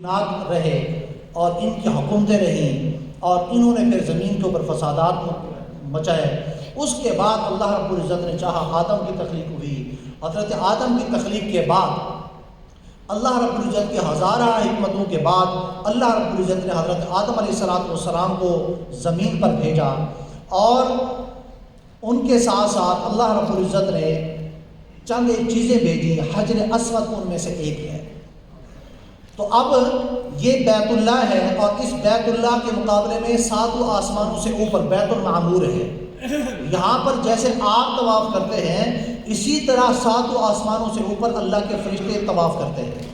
ناک رہے اور ان کی حکومتیں رہیں اور انہوں نے پھر زمین کے اوپر فسادات مچائے. اس کے بعد اللہ رب العزت نے چاہا آدم کی تخلیق ہوئی. حضرت آدم کی تخلیق کے بعد اللہ رب العزت کے ہزارہ حکمتوں کے بعد اللہ رب العزت نے حضرت آدم علیہ السلام کو زمین پر بھیجا اور ان کے ساتھ ساتھ اللہ رب العزت نے چند ایک چیزیں بھیجی. حجر اسود ان میں سے ایک ہے. تو اب یہ بیت اللہ ہے اور اس بیت اللہ کے مقابلے میں ساتوں آسمانوں سے اوپر بیت المعمور ہے. یہاں پر جیسے آپ طواف کرتے ہیں اسی طرح ساتوں آسمانوں سے اوپر اللہ کے فرشتے طواف کرتے ہیں.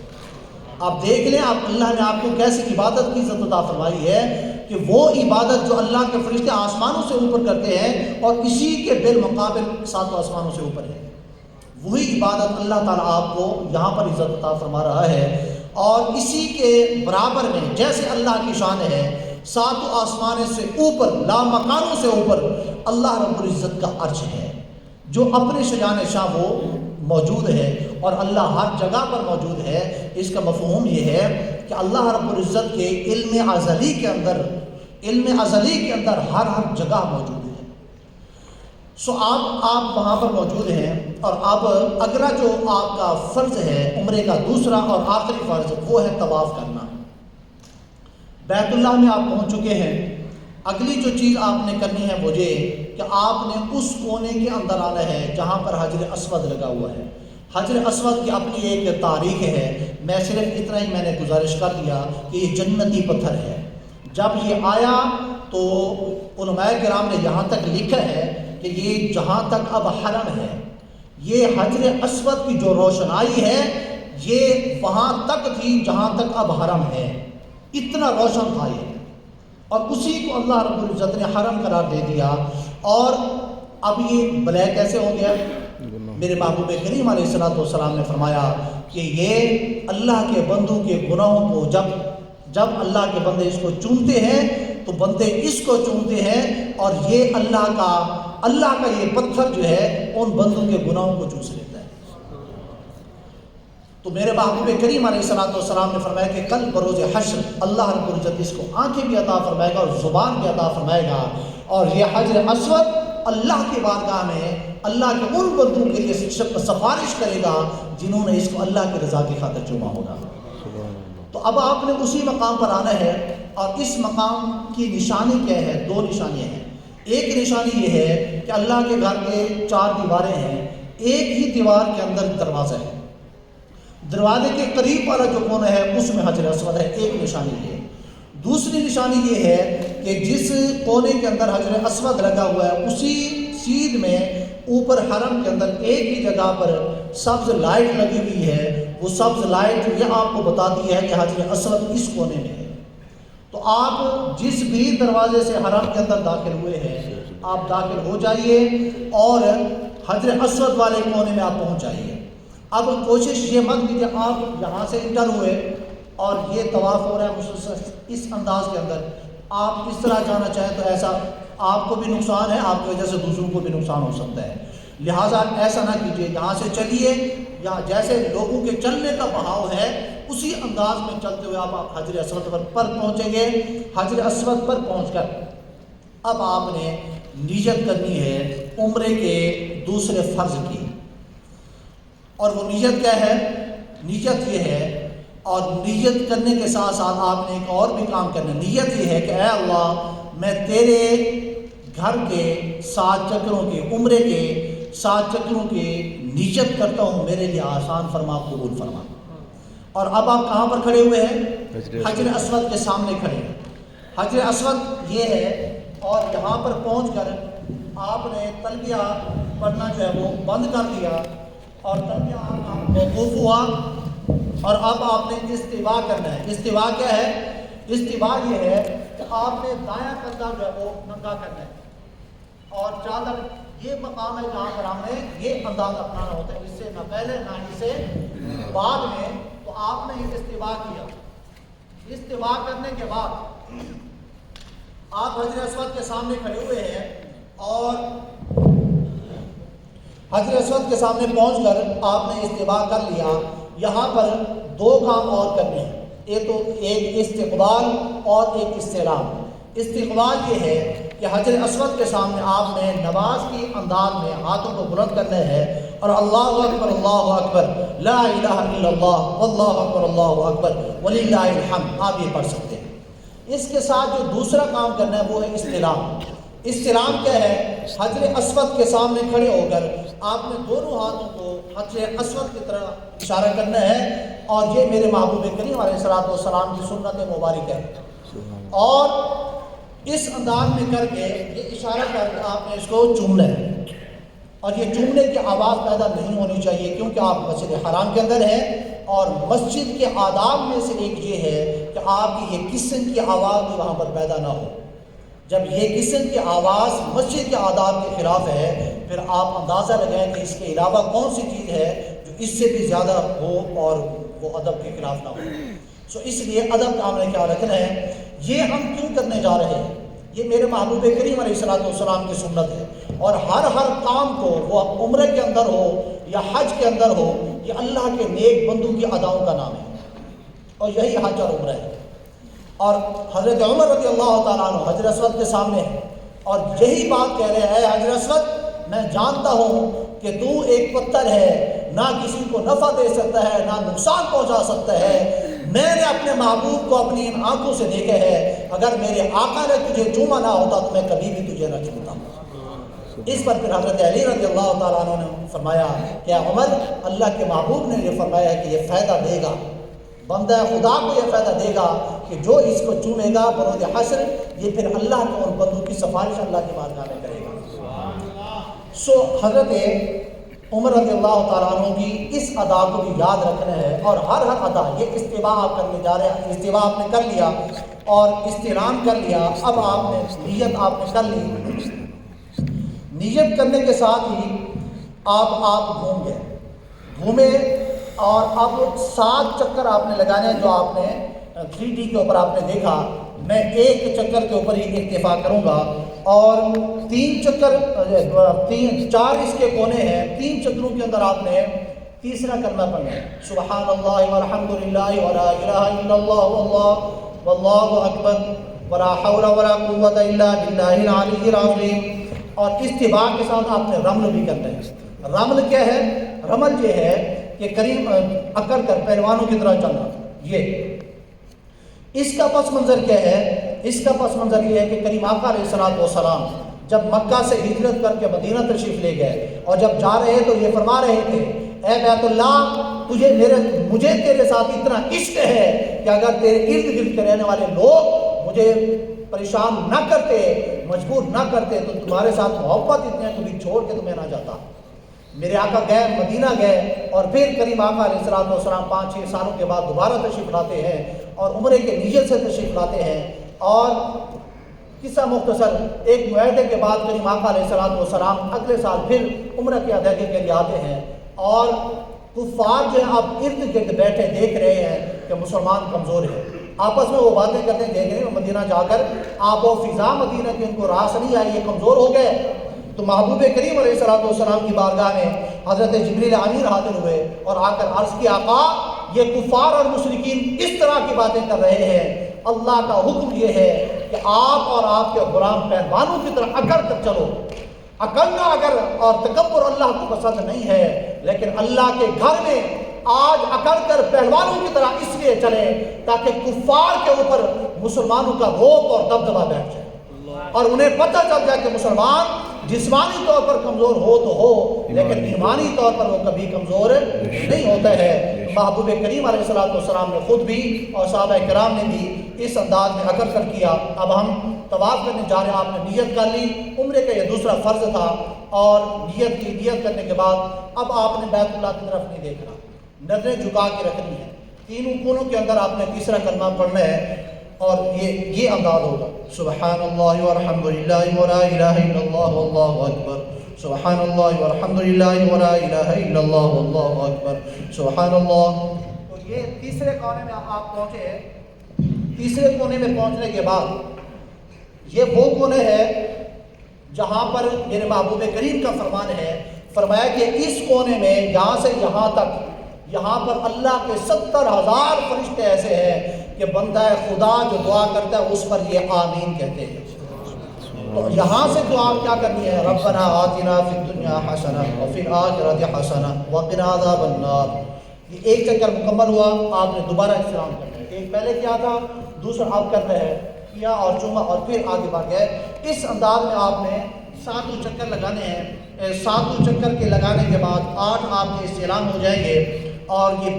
آپ دیکھ لیں آپ اللہ نے آپ کو کیسی عبادت کی عزت عطا فرمائی ہے کہ وہ عبادت جو اللہ کے فرشتے آسمانوں سے اوپر کرتے ہیں اور اسی کے بالمقابل ساتوں آسمانوں سے اوپر ہے, وہی عبادت اللہ تعالیٰ آپ کو یہاں پر عزت عطا فرما رہا ہے. اور اسی کے برابر میں جیسے اللہ کی شان ہے ساتوں آسمان سے اوپر لامکانوں سے اوپر اللہ رب العزت کا عرش ہے جو اپنے شجان شاہ وہ موجود ہے اور اللہ ہر جگہ پر موجود ہے. اس کا مفہوم یہ ہے کہ اللہ رب العزت کے علم ازلی کے اندر ہر جگہ موجود ہے. سو آپ وہاں پر موجود ہیں اور اب اگلا جو آپ کا فرض ہے عمرے کا دوسرا اور آخری فرض وہ ہے طواف کرنا. بیت اللہ میں آپ پہنچ چکے ہیں. اگلی جو چیز آپ نے کرنی ہے وہ یہ کہ آپ نے اس کونے کے اندر آنا ہے جہاں پر حجر اسود لگا ہوا ہے. حجر اسود کی اپنی ایک تاریخ ہے. میں صرف اتنا ہی میں نے گزارش کر دیا کہ یہ جنتی پتھر ہے. جب یہ آیا تو علماء کرام نے یہاں تک لکھا ہے کہ یہ جہاں تک اب حرم ہے یہ حجر اسود کی جو روشنائی ہے یہ وہاں تک تھی جہاں تک اب حرم ہے. اتنا روشن تھا یہ اور اسی کو اللہ رب العزت نے حرم قرار دے دیا. اور اب یہ بلیک کیسے ہو گیا؟ میرے محبوب کریم علیہ السلام نے فرمایا کہ یہ اللہ کے بندوں کے گناہوں کو جب اللہ کے بندے اس کو چومتے ہیں تو بندے اس کو چومتے ہیں اور یہ اللہ کا یہ پتھر جو ہے ان بندوں کے گناہوں کو چوس لیتا ہے. تو میرے محبوب کریم علیہ السلام نے فرمایا کہ کل بروز حشر اللہ رب العزت اس کو آنکھیں بھی عطا فرمائے گا اور زبان بھی عطا فرمائے گا اور یہ حجر اسود اللہ کی بارگاہ میں اللہ کے ان بندوں کے لیے سفارش کرے گا جنہوں نے اس کو اللہ کی رضا کی خاطر چوما ہوگا. تو اب آپ نے اسی مقام پر آنا ہے اور اس مقام کی نشانی کیا ہے؟ دو نشانیاں ہیں. ایک نشانی یہ ہے کہ اللہ کے گھر کے 4 دیواریں ہیں, ایک ہی دیوار کے اندر دروازہ ہے. دروازے کے قریب والا جو کونا ہے اس میں حجر اسود ہے. ایک نشانی یہ ہے. دوسری نشانی یہ ہے کہ جس کونے کے اندر حجر اسود لگا ہوا ہے اسی سیدھ میں اوپر حرم کے اندر ایک ہی جگہ پر سبز لائٹ لگی ہوئی ہے. وہ سبز لائٹ یہ آپ کو بتاتی ہے کہ حجر اسود اس کونے میں ہے. تو آپ جس بھی دروازے سے حرم کے اندر داخل ہوئے ہیں آپ داخل ہو جائیے اور حجر اسود والے کونے میں آپ پہنچ جائیے. اب کوشش یہ مت کیجیے آپ یہاں سے انٹر ہوئے اور یہ طواف ہو رہا ہے مسلسل اس انداز کے اندر آپ اس طرح جانا چاہیں تو ایسا آپ کو بھی نقصان ہے, آپ کی وجہ سے دوسروں کو بھی نقصان ہو سکتا ہے. لہٰذا ایسا نہ کیجیے. یہاں سے چلیے, یہاں جیسے لوگوں کے چلنے کا بہاؤ ہے اسی انداز میں چلتے ہوئے آپ حجر اسود پر پہنچیں گے. حجر اسود پر پہنچ کر اب آپ نے نیت کرنی ہے عمرے کے دوسرے فرض کی. اور وہ نیت کیا ہے؟ نیت یہ ہے اور نیت کرنے کے ساتھ ساتھ آپ نے ایک اور بھی کام کرنا ہے. نیت یہ ہے کہ اے اللہ میں تیرے گھر کے 7 چکروں کے عمرے کے 7 چکروں کے نیت کرتا ہوں, میرے لیے آسان فرما, قبول فرما. اور اب آپ کہاں پر کھڑے ہوئے ہیں؟ حجر اسود کے سامنے کھڑے ہیں. حجر اسود یہ ہے اور یہاں پر پہنچ کر آپ نے تلبیہ پڑھنا جو ہے وہ بند کر دیا اور تلبیہ آپ موقوف ہوا اور اب آپ نے استوا کرنا ہے. استوا کیا ہے؟ استوا یہ ہے کہ آپ نے دایاں کندھا جو ہے وہ ننگا کرنا ہے اور چادر یہ مقام ہے جہاں پر ہم نے یہ انداز اپنانا ہوتا ہے, اس سے نہ پہلے نہ اس سے بعد میں. تو آپ نے استوا کیا. استوا کرنے کے بعد آپ حجر اسود کے سامنے کھڑے ہوئے ہیں اور حجر اسود کے سامنے پہنچ کر آپ نے استوا کر لیا. یہاں پر 2 کام اور کرنے ہیں. یہ تو ایک استقبال اور ایک استلام۔ استقبال یہ ہے کہ حجر اسود کے سامنے آپ نے نماز کی انداز میں ہاتھوں کو بلند کرنے ہے اور اللہ اکبر لا الہ الا اللہ واللہ اکبر وللہ الحمد آپ یہ پڑھ سکتے ہیں۔ اس کے ساتھ جو دوسرا کام کرنا ہے وہ ہے استلام۔ استلام کیا ہے؟ حجر اسود کے سامنے کھڑے ہو کر آپ نے دونوں ہاتھوں کو حجر اسود کی طرح اشارہ کرنا ہے، اور یہ میرے محبوب کریم علیہ الصلوۃ والسلام کی سنت مبارک ہے۔ اور اس انداز میں کر کے یہ اشارہ کر کے آپ نے اس کو چومنا ہے، اور یہ چومنے کی آواز پیدا نہیں ہونی چاہیے کیونکہ آپ مسجد حرام کے اندر ہیں، اور مسجد کے آداب میں سے ایک یہ ہے کہ آپ کی یہ قسم کی آواز بھی وہاں پر پیدا نہ ہو۔ جب یہ قسم کی آواز مسجد کے آداب کے خلاف ہے، پھر آپ اندازہ لگائیں کہ اس کے علاوہ کون سی چیز ہے جو اس سے بھی زیادہ ہو اور وہ ادب کے خلاف نہ ہو۔ اس لیے ادب کا ہمیں کیا رکھنا ہے، یہ ہم کیوں کرنے جا رہے ہیں؟ یہ میرے محبوب کریم علیہ الصلوۃ والسلام کی سنت ہے، اور ہر کام کو وہ عمرے کے اندر ہو یا حج کے اندر ہو، یہ اللہ کے نیک بندوں کی اداؤں کا نام ہے، اور یہی حج اور عمرہ ہے۔ اور حضرت عمر رضی اللہ تعالیٰ عنہ حجر اسود کے سامنے ہے اور یہی بات کہہ رہے ہیں، اے حجر اسود میں جانتا ہوں کہ تو ایک پتھر ہے، نہ کسی کو نفع دے سکتا ہے نہ نقصان پہنچا سکتا ہے، میں نے اپنے محبوب کو اپنی ان آنکھوں سے دیکھا ہے، اگر میرے آقا نے تجھے چوما نہ ہوتا تو میں کبھی بھی تجھے نہ چومتا۔ اس پر پھر حضرت علی رضی اللہ تعالیٰ عنہ نے فرمایا کہ عمر، اللہ کے محبوب نے یہ فرمایا ہے کہ یہ فائدہ دے گا، بندہ خدا کو یہ فائدہ دے گا کہ جو اس کو چومے گا بروز حشر، یہ پھر اللہ کے ان بندوں کی سفارش اللہ کی بارگاہ میں کرے گا۔ حضرت عمر رضی اللہ تعالیٰ عنہ کی اس ادا کو بھی یاد رکھنا ہے، اور ہر ادا، یہ استوا آپ کرنے جا رہے ہیں، استوا آپ نے کر لیا اور استلام کر لیا، اب آپ نے نیت آپ نے کر لی۔ نیت کرنے کے ساتھ ہی آپ گھومے اور اب 7 چکر آپ نے لگانے ہیں جو آپ نے 3D کے اوپر آپ نے دیکھا۔ میں ایک چکر کے اوپر ہی اکتفا کروں گا، اور 3 چکر 4 اس کے کونے ہیں، 3 چکروں کے اندر آپ نے تیسرا کلمہ پڑھنا ہے، سبحان اللہ والحمد للہ ولا الہ الا اللہ واللہ اکبر ولا حول ولا قوۃ الا باللہ العلی العظیم۔ اور استباع کے ساتھ آپ نے رمل بھی کرنا ہے۔ رمل کیا ہے؟ رمل یہ ہے کہ قریب اکڑ کر پہلوانوں کی طرح چلنا۔ یہ اس کا پس منظر کیا ہے؟ اس کا پس منظر یہ ہے کہ کریم آقا علیہ الصلوۃ والسلام جب مکہ سے ہجرت کر کے مدینہ تشریف لے گئے، اور جب جا رہے تو یہ فرما رہے تھے، اے بیت اللہ، مجھے تیرے ساتھ اتنا عشق ہے کہ اگر تیرے ارد گرد کے رہنے والے لوگ مجھے پریشان نہ کرتے، مجبور نہ کرتے، تو تمہارے ساتھ محبت اتنی ہے کبھی چھوڑ کے تمہیں نہ جاتا۔ میرے آقا گئے، مدینہ گئے، اور پھر کریم آقا علیہ الصلوۃ والسلام 5-6 سالوں کے بعد دوبارہ تشریف لاتے ہیں اور عمرے کے نیت سے تشریف لاتے ہیں۔ اور قصہ مختصر، ایک معاہدے کے بعد کریم آقا علیہ الصلوۃ والسلام اگلے سال پھر عمرہ کی ادائیگی کے لیے آتے ہیں، اور کفار جو ہیں اب ارد گرد بیٹھے دیکھ رہے ہیں کہ مسلمان کمزور ہیں، آپس میں وہ باتیں کرتے ہیں، دیکھ رہے ہیں مدینہ جا کر آب و فضا مدینہ کی ان کو راس نہیں آئی، یہ کمزور ہو گئے۔ تو محبوب کریم علیہ الصلوۃ والسلام کی بارگاہ میں حضرت جبریل امین حاضر ہوئے اور آ کر عرض کی، آقا یہ کفار اور مشرکین اس طرح کی باتیں کر رہے ہیں، اللہ کا حکم یہ ہے کہ آپ اور آپ کے غلام پہلوانوں کی طرح اکڑ کر چلو۔ اکڑنا اگر اور تکبر اللہ کو پسند نہیں ہے، لیکن اللہ کے گھر میں آج اکڑ کر پہلوانوں کی طرح اس لیے چلے تاکہ کفار کے اوپر مسلمانوں کا روب اور دبدبہ بیٹھ جائے، اور انہیں پتہ چل جائے کہ مسلمان جسمانی طور پر کمزور ہو تو ہو، لیکن ایمانی طور پر وہ کبھی کمزور نہیں ہوتا ہے۔ محبوب کریم علیہ الصلوۃ والسلام نے خود بھی اور صحابہ کرام نے بھی اس انداز میں اکڑ کر کیا۔ اب ہم طواف کرنے جا رہے ہیں، آپ نے نیت کر لی، عمرے کا یہ دوسرا فرض تھا، اور نیت کرنے کے بعد اب آپ نے بیت اللہ کی طرف نہیں دیکھنا، نظریں جھکا کے رکھنی ہے، تینوں کونوں کے اندر آپ نے تیسرا کلمہ پڑھنا ہے، اور یہ انداز ہوگا، سبحان اللہ والحمد للہ ولا الہ الا اللہ واللہ اکبر، سبحان اللہ والحمد للہ ولا الہ الا اللہ واللہ اکبر، سبحان اللہ۔ تو یہ تیسرے کونے میں آپ پہنچے، تیسرے کونے میں پہنچنے کے بعد یہ وہ کونے ہے جہاں پر میرے محبوب کریم کا فرمان ہے، فرمایا کہ اس کونے میں یہاں سے یہاں تک، یہاں پر اللہ کے 70,000 فرشتے ایسے ہیں کہ بندہ خدا جو دعا کرتا ہے اس پر یہ آمین کہتے ہیں۔ تو یہاں سے دعا کیا کرنی ہے؟ ربنا آتنا فی الدنیا حسنہ وفی الآخرۃ حسنہ وقنا عذاب النار۔ یہ ایک چکر مکمل ہوا، آپ نے دوبارہ استلام کرنا ہے۔ ایک پہلے کیا تھا، دوسرا آپ کر رہے ہیں، کیا اور چوما اور پھر آگے بڑھ گئے۔ اس انداز میں آپ نے 7 چکر لگانے ہیں۔ 7 چکر کے لگانے کے بعد 8 آپ کے استعلام ہو جائیں گے، اور یہ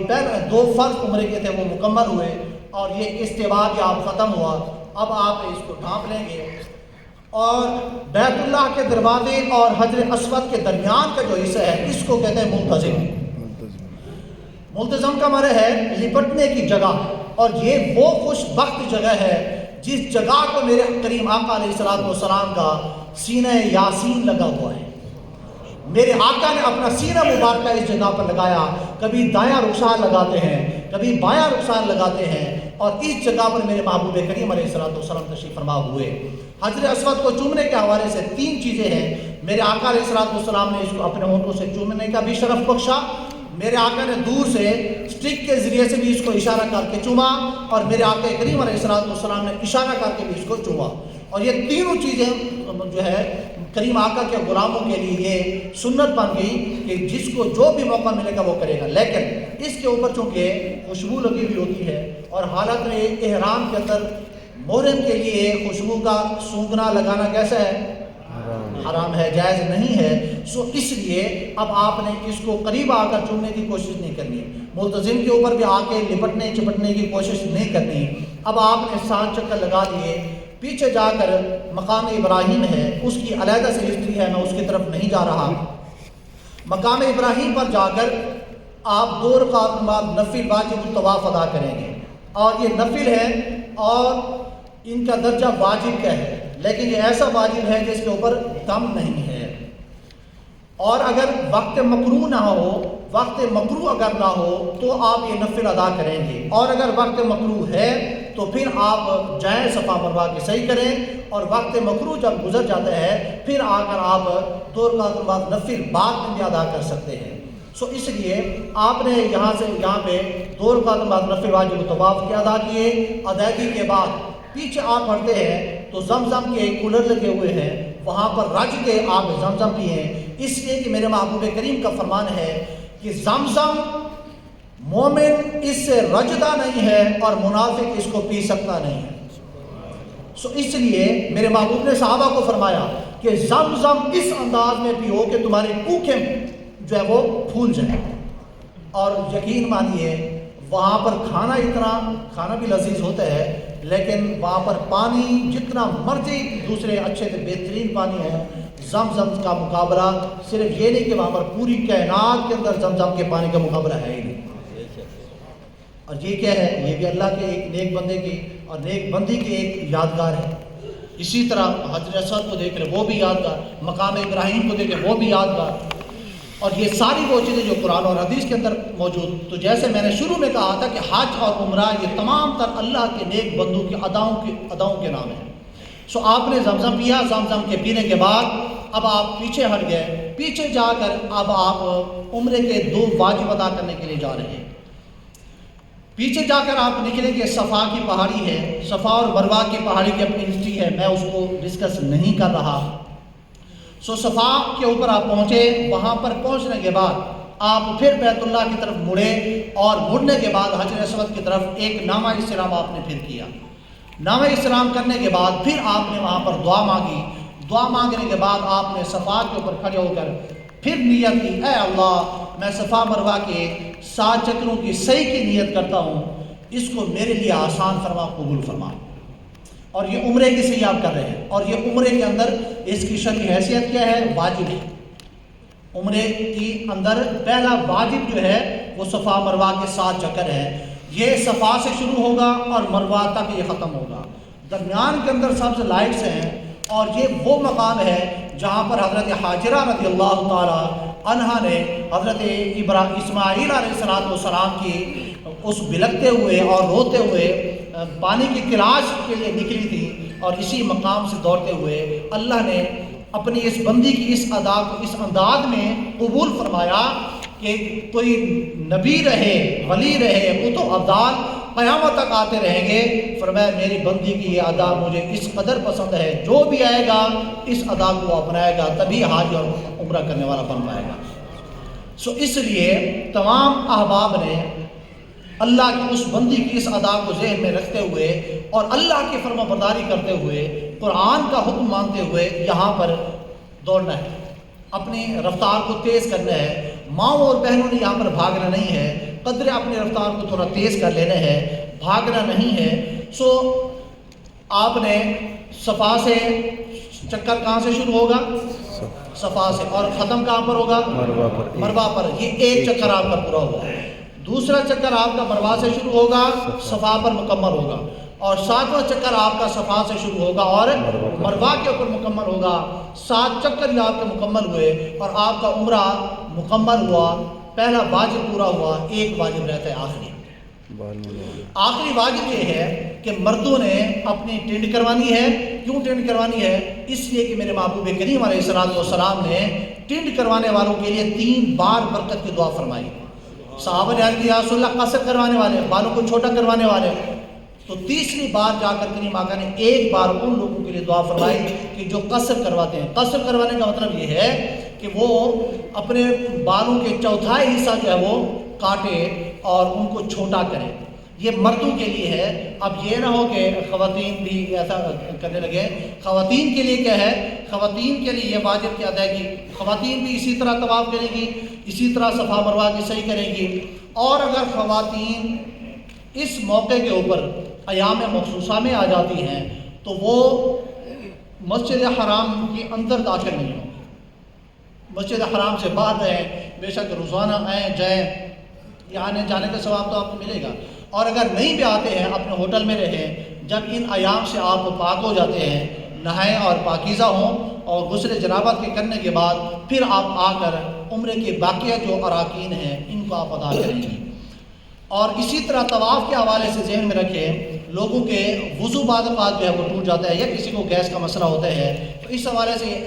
2 فرض عمرے کے تھے وہ مکمل ہوئے، اور یہ استوا بھی آپ ختم ہوا۔ اب آپ اس کو ڈھانپ لیں گے، اور بیت اللہ کے دروازے اور حجر اسود کے درمیان کا جو حصہ ہے اس کو کہتے ہیں ملتزم۔ ملتزم کا معنی ہے لپٹنے کی جگہ، اور یہ وہ خوش بخت جگہ ہے جس جگہ کو میرے کریم آقا علیہ الصلوۃ والسلام کا سینہ یاسین لگا ہوا ہے۔ میرے آقا نے اپنا سینہ مبارکہ اس جگہ پر لگایا، کبھی دایاں رخسار لگاتے ہیں، کبھی بایاں رخسار لگاتے ہیں، اور اس جگہ پر میرے محبوب کریم علیہ الصلوۃ والسلام تشریف فرما ہوئے۔ حجر اسود کو چومنے کے حوالے سے 3 چیزیں ہیں۔ میرے آقا علیہ الصلوۃ والسلام نے اس کو اپنے ہونٹوں سے چومنے کا بھی شرف بخشا، میرے آقا نے دور سے سٹک کے ذریعے سے بھی اس کو اشارہ کر کے چوما، اور میرے آقا کریم علیہ الصلوۃ والسلام نے اشارہ کر کے بھی اس کو چوما۔ اور یہ تینوں چیزیں جو ہے کریم آقا کے غلاموں کے لیے یہ سنت بن گئی کہ جس کو جو بھی موقع ملے گا وہ کرے گا۔ لیکن اس کے اوپر چونکہ خوشبو لگی ہوئی ہوتی ہے، اور حالت میں احرام کے اندر محرم کے لیے خوشبو کا سونگنا لگانا کیسا ہے؟ حرام ہے، جائز نہیں ہے۔ اس لیے اب آپ نے اس کو قریب آ کر چومنے کی کوشش نہیں کرنی، ملتزم کے اوپر بھی آ کے لپٹنے چپٹنے کی کوشش نہیں کرنی۔ اب آپ نے 7 چکر لگا دیے، پیچھے جا کر مقام ابراہیم ہے، اس کی علیحدہ سے ہسٹری ہے، میں اس کی طرف نہیں جا رہا۔ مقام ابراہیم پر جا کر آپ 2 رکعت بعد نفل واجب الطواف ادا کریں گے، اور یہ نفل ہے اور ان کا درجہ واجب کا ہے، لیکن یہ ایسا واجب ہے جس کے اوپر دم نہیں ہے۔ اور اگر وقت مکروہ نہ ہو، وقت مکروہ اگر نہ ہو تو آپ یہ نفل ادا کریں گے، اور اگر وقت مکروہ ہے تو پھر آپ جائیں صفا مروہ کی صحیح کریں، اور وقت مکروہ جب گزر جاتا ہے پھر آ کر آپ 2 رکعت بعد نفل بعد میں بھی ادا کر سکتے ہیں۔ اس لیے آپ نے یہاں سے یہاں پہ 2 رکعت بعد نفل واجب الطواف کے ادا کیے۔ ادائیگی کے بعد پیچھے آپ پڑھتے ہیں تو زمزم کے کولر لگے ہوئے ہیں، وہاں پر رج کے آپ زمزم پیئیں، اس لیے کہ میرے محبوب کریم کا فرمان ہے کہ زمزم مومن اس سے رجدہ نہیں ہے اور منافق اس کو پی سکتا نہیں ہے۔ اس لیے میرے محبوب نے صحابہ کو فرمایا کہ زمزم اس انداز میں پیو کہ تمہاری بھوکیں جو ہے وہ پھول جائیں، اور یقین مانیے وہاں پر کھانا بھی لذیذ ہوتا ہے، لیکن وہاں پر پانی جتنا مرضی دوسرے اچھے سے بہترین پانی ہو، زمزم کا مقابلہ صرف یہ نہیں کہ وہاں پر پوری کائنات کے اندر زمزم کے پانی کا مقابلہ ہے ہی نہیں۔ اور یہ کیا ہے؟ یہ بھی اللہ کے ایک نیک بندے کی اور نیک بندی کی ایک یادگار ہے۔ اسی طرح حجر اسود کو دیکھ لیں وہ بھی یادگار، مقام ابراہیم کو دیکھ لیں وہ بھی یادگار، اور یہ ساری وہ چیزیں جو قرآن اور حدیث کے اندر موجود۔ تو جیسے میں نے شروع میں کہا تھا کہ حج اور عمرہ یہ تمام تر اللہ کے نیک بندوں کی اداؤں کے نام ہیں۔ آپ نے زمزم پیا، زمزم کے پینے کے بعد اب آپ پیچھے ہٹ گئے، پیچھے جا کر اب آپ عمرے کے 2 واجب ادا کرنے کے لیے جا رہے ہیں۔ پیچھے جا کر آپ نکلیں گے، صفا کی پہاڑی ہے، صفا اور مروہ کی پہاڑی کی اپنی ہسٹری ہے، میں اس کو ڈسکس نہیں کر رہا۔ صفا کے اوپر آپ پہنچے، وہاں پر پہنچنے کے بعد آپ پھر بیت اللہ کی طرف مڑے، اور مڑنے کے بعد حجر اسود کی طرف ایک نامہ استلام آپ نے پھر کیا۔ نامہ استلام کرنے کے بعد پھر آپ نے وہاں پر دعا مانگی، دعا مانگنے کے بعد آپ نے صفا کے اوپر کھڑے ہو کر پھر نیت کی، اے اللہ میں صفا مروہ کے 7 چکروں کی صحیح کی نیت کرتا ہوں، اس کو میرے لیے آسان فرما، قبول فرما۔ اور یہ عمرے کی صحیح آپ کر رہے ہیں، اور یہ عمرے کے اندر اس کی شرعی حیثیت کیا ہے؟ واجب ہے۔ عمرے کے اندر پہلا واجب جو ہے وہ صفا مروہ کے 7 چکر ہے۔ یہ صفا سے شروع ہوگا اور مروہ تک یہ ختم ہوگا، درمیان کے اندر سبز لائٹس ہیں، اور یہ وہ مقام ہے جہاں پر حضرت حاجرہ رضی اللہ تعالی عنہا نے حضرت اسماعیل علیہ السلام کی اس بلکتے ہوئے اور روتے ہوئے پانی کی تلاش کے لیے نکلی تھی، اور اسی مقام سے دوڑتے ہوئے اللہ نے اپنی اس بندی کی اس ادا کو اس انداز میں قبول فرمایا کہ کوئی نبی رہے، ولی رہے، قطب ابدال قیامت تک آتے رہیں گے۔ فرمایا میری بندی کی یہ ادا مجھے اس قدر پسند ہے، جو بھی آئے گا اس ادا کو اپنائے گا تبھی حج اور عمرہ کرنے والا بن پائے گا۔ اس لیے تمام احباب نے اللہ کی اس بندی کی اس ادا کو ذہن میں رکھتے ہوئے اور اللہ کی فرما برداری کرتے ہوئے، قرآن کا حکم مانتے ہوئے یہاں پر دوڑنا ہے، اپنی رفتار کو تیز کرنا ہے۔ ماؤں اور بہنوں نے یہاں پر بھاگنا نہیں ہے، قدرے اپنی رفتار کو تھوڑا تیز کر لینا ہے، بھاگنا نہیں ہے۔ آپ نے صفا سے چکر کہاں سے شروع ہوگا؟ صفا سے، اور ختم کہاں پر ہوگا؟ مروہ پر۔ یہ ایک چکر آپ کا پورا ہوا۔ دوسرا چکر آپ کا مروہ سے شروع ہوگا، صفا پر مکمل ہوگا، اور ساتواں چکر آپ کا صفا سے شروع ہوگا اور مروہ کے اوپر مکمل ہوگا۔ 7 چکر یہ آپ کے مکمل ہوئے اور آپ کا عمرہ مکمل ہوا، پہلا واجب پورا ہوا۔ ایک واجب رہتا ہے آخری واجب یہ ہے کہ مردوں نے اپنی ٹینڈ کروانی ہے۔ کیوں ٹینڈ کروانی ہے؟ اس لیے کہ میرے محبوب کریم علیہ السلام نے ٹینڈ کروانے والوں کے لیے 3 بار برکت کی دعا فرمائی۔ صحابہ نے عرض کیا یا رسول اللہ قصر کروانے والے، بالوں کو چھوٹا کروانے والے، تو تیسری بار جا کر کریم آقا نے ایک بار ان لوگوں کے لیے دعا فرمائی کہ جو قصر کرواتے ہیں۔ قصر کروانے کا مطلب یہ ہے کہ وہ اپنے بالوں کے چوتھائی حصہ جو ہے وہ کاٹے اور ان کو چھوٹا کریں۔ یہ مردوں کے لیے ہے۔ اب یہ نہ ہو کہ خواتین بھی ایسا کرنے لگے۔ خواتین کے لیے کیا ہے؟ خواتین کے لیے یہ واجب کی ادائیگی، خواتین بھی اسی طرح طواف کرے گی، اسی طرح صفا مروہ کی صحیح کرے گی۔ اور اگر خواتین اس موقع کے اوپر ایام مخصوصہ میں آ جاتی ہیں تو وہ مسجد حرام کے اندر داخل نہیں ہوں، مسجد حرام سے باہر رہیں، بے شک روزانہ آئیں جائیں، یہ آنے جانے کا ثواب تو آپ کو ملے گا۔ اور اگر نہیں بھی آتے ہیں اپنے ہوٹل میں رہیں، جب ان ایام سے آپ پاک ہو جاتے ہیں، نہائیں اور پاکیزہ ہوں، اور غسل جنابت کے کرنے کے بعد پھر آپ آ کر عمرے کے باقیہ جو اراکین ہیں ان کو آپ ادا کریں گی۔ اور اسی طرح طواف کے حوالے سے ذہن میں رکھیں، لوگوں کے وضو بعض اوقات جو ہے وہ ٹوٹ جاتا ہے، یا کسی کو گیس کا مسئلہ ہوتا ہے، تو اس حوالے سے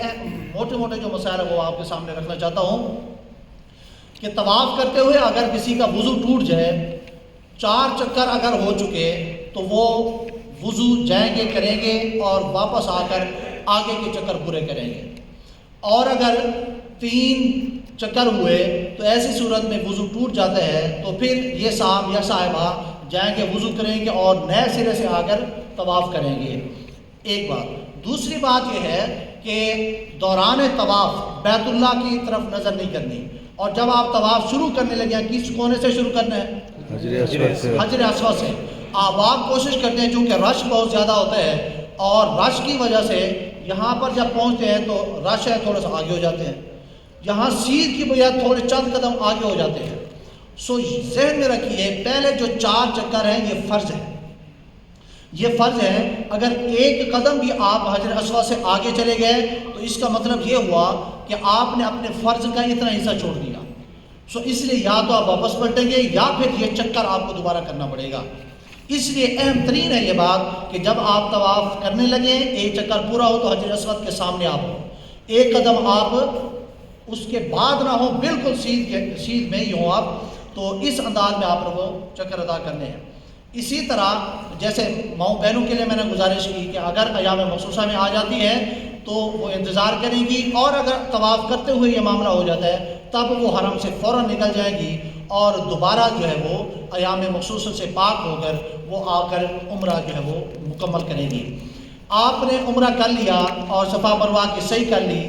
موٹے موٹے جو مسائل ہے وہ آپ کے سامنے رکھنا چاہتا ہوں کہ طواف کرتے ہوئے اگر کسی کا وضو ٹوٹ جائے، 4 چکر اگر ہو چکے تو وہ وضو جائیں گے کریں گے اور واپس آ کر آگے کے چکر پورے کریں گے۔ اور اگر 3 چکر ہوئے تو ایسی صورت میں وضو ٹوٹ جاتا ہے تو پھر یہ صاحب یا صاحبہ جائیں گے، وضو کریں گے اور نئے سرے سے آ کر طواف کریں گے۔ ایک بات۔ دوسری بات یہ ہے کہ دوران طواف بیت اللہ کی طرف نظر نہیں کرنی، اور جب آپ طواف شروع کرنے لگے ہیں کس کونے سے شروع کرنا ہے؟ حجر اسود سے۔ آپ کوشش کرتے ہیں، چونکہ رش بہت زیادہ ہوتا ہے اور رش کی وجہ سے یہاں پر جب پہنچتے ہیں تو رش ہے تھوڑا سا آگے ہو جاتے ہیں، یہاں سیدھ کی بجائے تھوڑے چند قدم آگے ہو جاتے ہیں۔ ذہن میں رکھیے پہلے جو 4 چکر ہیں یہ فرض ہے، یہ فرض ہے۔ اگر ایک قدم بھی آپ حجر اسود سے آگے چلے گئے تو اس کا مطلب یہ ہوا کہ آپ نے اپنے فرض کا اتنا حصہ چھوڑ دیا۔ اس لیے یا تو آپ واپس پلٹیں گے یا پھر یہ چکر آپ کو دوبارہ کرنا پڑے گا۔ اس لیے اہم ترین ہے یہ بات کہ جب آپ طواف کرنے لگیں، ایک چکر پورا ہو تو حجر اسود کے سامنے آپ ہو، ایک قدم آپ اس کے بعد نہ ہو، بالکل سیدھ میں ہی ہوں آپ، تو اس انداز میں آپ کو چکر ادا کرنے ہیں۔ اسی طرح جیسے ماؤں بہنوں کے لیے میں نے گزارش کی کہ اگر ایام مخصوصہ میں آ جاتی ہے تو وہ انتظار کریں گی، اور اگر طواف کرتے ہوئے یہ معاملہ ہو جاتا ہے تب وہ حرم سے فوراً نکل جائیں گی اور دوبارہ جو ہے وہ ایام مخصوص سے پاک ہو کر وہ آ کر عمرہ جو ہے وہ مکمل کریں گی۔ آپ نے عمرہ کر لیا اور صفا مروہ کی صحیح کر لی۔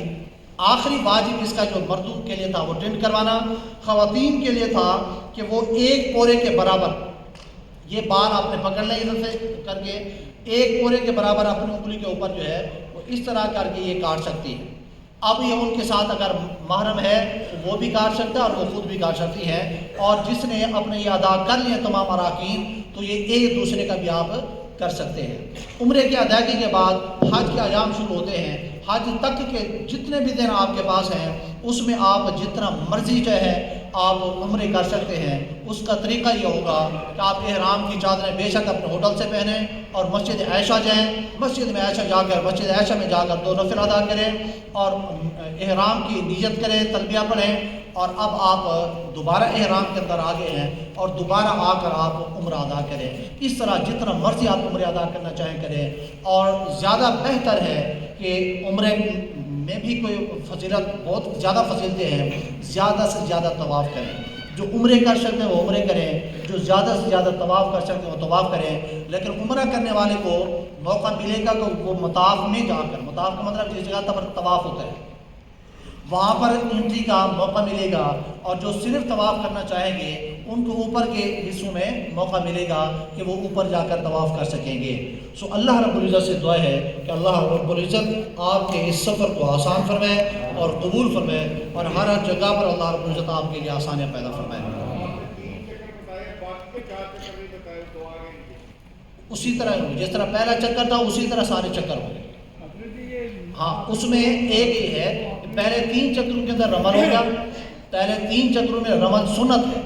آخری واجب اس کا جو مردوں کے لیے تھا وہ ٹینڈ کروانا، خواتین کے لیے تھا کہ وہ 1 پورے کے برابر، یہ بال آپ نے پکڑ لیں ادھر سے کر کے، 1 پورے کے برابر اپنی انگلی کے اوپر جو ہے وہ اس طرح کر کے یہ کاٹ سکتی ہے۔ اب یہ ان کے ساتھ اگر محرم ہے تو وہ بھی کاٹ سکتا ہے اور وہ خود بھی کاٹ سکتی ہے، اور جس نے اپنے یہ ادا کر لیے تمام اراکین تو یہ ایک دوسرے کا بھی آپ کر سکتے ہیں۔ عمرے کی ادائیگی کے بعد حج کے ایام شروع ہوتے ہیں۔ حج تک کے جتنے بھی دن آپ کے پاس ہیں اس میں آپ جتنا مرضی جو ہے آپ عمرے کر سکتے ہیں۔ اس کا طریقہ یہ ہوگا کہ آپ احرام کی چادریں بے شک اپنے ہوٹل سے پہنیں اور مسجد عائشہ جائیں، مسجد میں عائشہ جا کر مسجد عائشہ میں جا کر 2 نفل ادا کریں اور احرام کی نیت کریں، تلبیہ پڑھیں، اور اب آپ دوبارہ احرام کے اندر آ گئے ہیں اور دوبارہ آ کر آپ عمرہ ادا کریں۔ اس طرح جتنا مرضی آپ عمرہ ادا کرنا چاہیں کریں، اور زیادہ بہتر ہے کہ عمرے میں بھی کوئی فضیلت، بہت زیادہ فضیلتیں ہیں، زیادہ سے زیادہ طواف کریں۔ جو عمرے کر سکتے ہیں وہ عمرے کریں، جو زیادہ سے زیادہ طواف کر سکتے ہیں وہ طواف کریں۔ لیکن عمرہ کرنے والے کو موقع ملے گا کہ وہ مطاف میں جا کر، مطاف کا مطلب جس جگہ پر طواف ہوتا ہے وہاں پر انٹری کا موقع ملے گا، اور جو صرف طواف کرنا چاہیں گے ان کو اوپر کے حصوں میں موقع ملے گا کہ وہ اوپر جا کر طواف کر سکیں گے۔ سو اللہ رب العزت سے دعا ہے کہ اللہ رب العزت آپ کے اس سفر کو آسان فرمائے اور قبول فرمائے، اور ہر جگہ پر اللہ رب العزت آپ کے لیے آسانیاں پیدا فرمائے۔ اسی طرح جس طرح پہلا چکر تھا اسی طرح سارے چکر ہوں گے۔ ہاں، اس میں ایک ہی ہے کہ پہلے 3 چکروں کے اندر رمل ہوگا، پہلے 3 چکروں میں رمل سنت ہے،